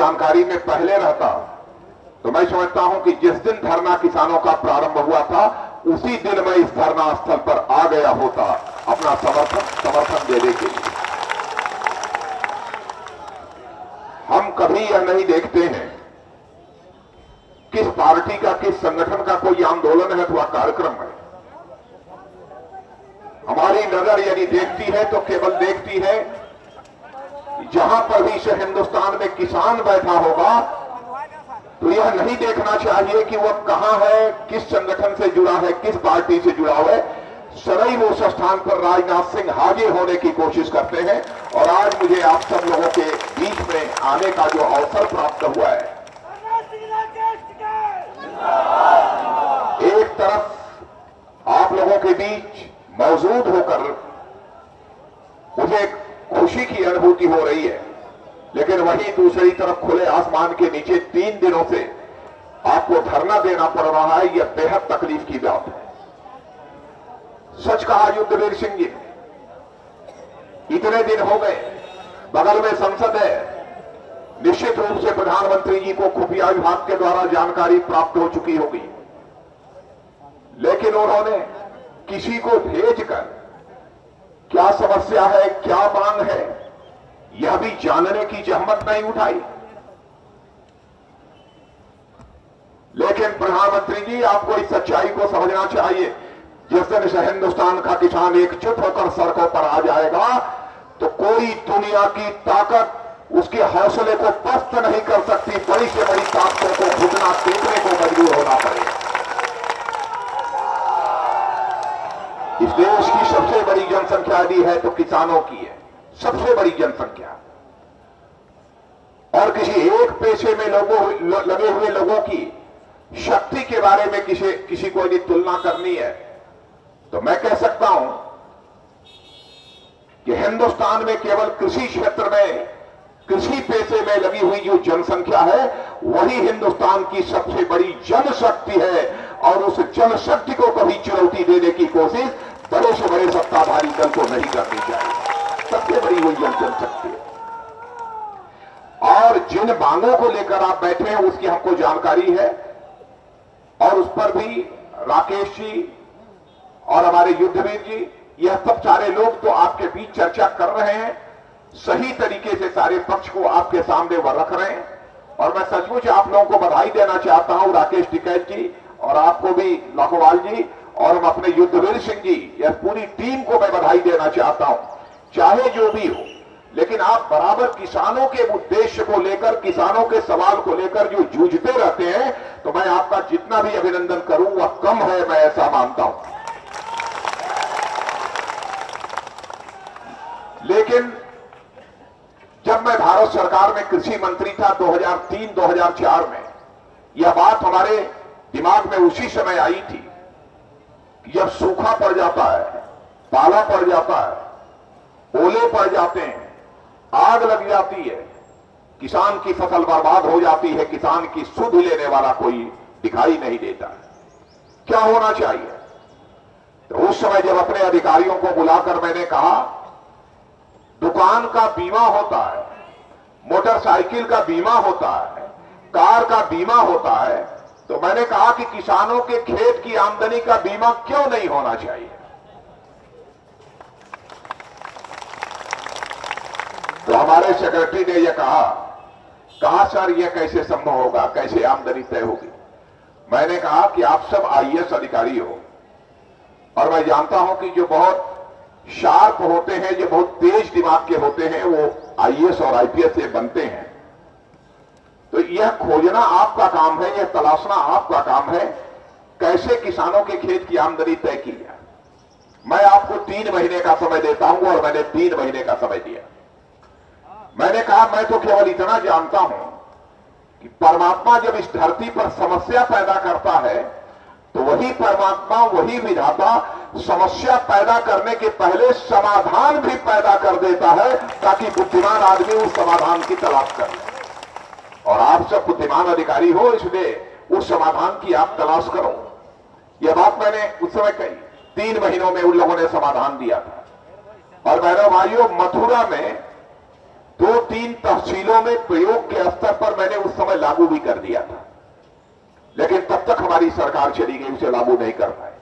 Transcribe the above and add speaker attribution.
Speaker 1: जानकारी में पहले रहता तो मैं समझता हूं कि जिस दिन धरना किसानों का प्रारंभ हुआ था उसी दिन मैं इस धरना स्थल पर आ गया होता अपना समर्थन देने के लिए। हम कभी यह नहीं देखते हैं किस पार्टी का, किस संगठन का कोई आंदोलन है अथवा कार्यक्रम है। हमारी नजर यदि देखती है तो केवल देखती है जहां पर भी से हिंदुस्तान में किसान बैठा होगा तो यह नहीं देखना चाहिए कि वह कहां है, किस संगठन से जुड़ा है, किस पार्टी से जुड़ा है। सदैव उस स्थान पर राजनाथ सिंह हाजिर होने की कोशिश करते हैं और आज मुझे आप सब लोगों के बीच में आने का जो अवसर प्राप्त हुआ है, एक तरफ आप लोगों के बीच मौजूद होकर मुझे खुशी की अनुभूति हो रही है, लेकिन वहीं दूसरी तरफ खुले आसमान के नीचे 3 दिनों से आपको धरना देना पड़ रहा है। यह बेहद तकलीफ की बात है। सच कहा युद्धवीर सिंह जी, इतने दिन हो गए, बगल में संसद है, निश्चित रूप से प्रधानमंत्री जी को खुफिया विभाग के द्वारा जानकारी प्राप्त हो चुकी होगी, लेकिन उन्होंने किसी को भेजकर क्या समस्या है, क्या मांग है, यह भी जानने की जहमत नहीं उठाई। लेकिन प्रधानमंत्री जी, आपको इस सच्चाई को समझना चाहिए, जिस दिन से हिंदुस्तान का किसान एकजुट होकर सड़कों पर आ जाएगा तो कोई दुनिया की ताकत उसके हौसले को पस्त नहीं कर सकती। बड़ी से बड़ी ताकतों को घुटना टेकने को मजबूर होना पड़ेगा। इस देश की सबसे बड़ी जनसंख्या यदि है तो किसानों की है, सबसे बड़ी जनसंख्या। और किसी एक पेशे में लगे हुए लोगों की शक्ति के बारे में किसी को यदि तुलना करनी है तो मैं कह सकता हूं कि हिंदुस्तान में केवल कृषि क्षेत्र में, कृषि पेशे में लगी हुई जो जनसंख्या है वही हिंदुस्तान की सबसे बड़ी जनशक्ति है। और उस जनशक्ति को कभी चुनौती देने की कोशिश बड़े से बड़े सत्ताधारी दल को नहीं करनी चाहिए। सबसे बड़ी वही जनशक्ति है। और जिन मांगों को लेकर आप बैठे हैं उसकी हमको जानकारी है और उस पर भी राकेश जी और हमारे युद्धवीर जी, यह सब सारे लोग तो आपके बीच चर्चा कर रहे हैं, सही तरीके से सारे पक्ष को आपके सामने वह रख रहे हैं। और मैं सचमुच आप लोगों को बधाई देना चाहता हूं, राकेश टिकैत जी और आपको भी लखवाल जी और हम अपने युद्धवीर सिंह जी, यह पूरी टीम को मैं बधाई देना चाहता हूं। चाहे जो भी हो, लेकिन आप बराबर किसानों के उद्देश्य को लेकर, किसानों के सवाल को लेकर जो जूझते रहते हैं, तो मैं आपका जितना भी अभिनंदन करूं वह कम है, मैं ऐसा मानता हूं। लेकिन जब मैं भारत सरकार में कृषि मंत्री था 2003-2004 में, यह बात हमारे दिमाग में उसी समय आई थी कि जब सूखा पड़ जाता है, पाला पड़ जाता है, ओले पड़ जाते हैं, आग लग जाती है, किसान की फसल बर्बाद हो जाती है, किसान की सुध लेने वाला कोई दिखाई नहीं देता है। क्या होना चाहिए? तो उस समय जब अपने अधिकारियों को बुलाकर मैंने कहा दुकान का बीमा होता है, मोटरसाइकिल का बीमा होता है, कार का बीमा होता है, तो मैंने कहा कि किसानों के खेत की आमदनी का बीमा क्यों नहीं होना चाहिए? तो हमारे सेक्रेटरी ने यह कहा सर यह कैसे संभव होगा, कैसे आमदनी तय होगी? मैंने कहा कि आप सब आईएएस अधिकारी हो और मैं जानता हूं कि जो बहुत शार्प होते हैं, जो बहुत तेज दिमाग के होते हैं, वो आईएएस और आईपीएस से बनते हैं। तो यह खोजना आपका काम है, यह तलाशना आपका काम है, कैसे किसानों के खेत की आमदनी तय की जाए। मैं आपको 3 महीने का समय देता हूं और मैंने 3 महीने का समय दिया। मैंने कहा मैं तो केवल इतना जानता हूं कि परमात्मा जब इस धरती पर समस्या पैदा करता है तो वही परमात्मा, वही विधाता समस्या पैदा करने के पहले समाधान भी पैदा कर देता है ताकि बुद्धिमान आदमी उस समाधान की तलाश कर ले। और आप सब बुद्धिमान अधिकारी हो, इसलिए उस समाधान की आप तलाश करो। यह बात मैंने उस समय कही। 3 महीनों में उन लोगों ने समाधान दिया था। और बहनों भाइयों, मथुरा में 2-3 तहसीलों में प्रयोग के स्तर पर भी कर दिया था, लेकिन तब तक हमारी सरकार चली गई, उसे लागू नहीं कर पाए।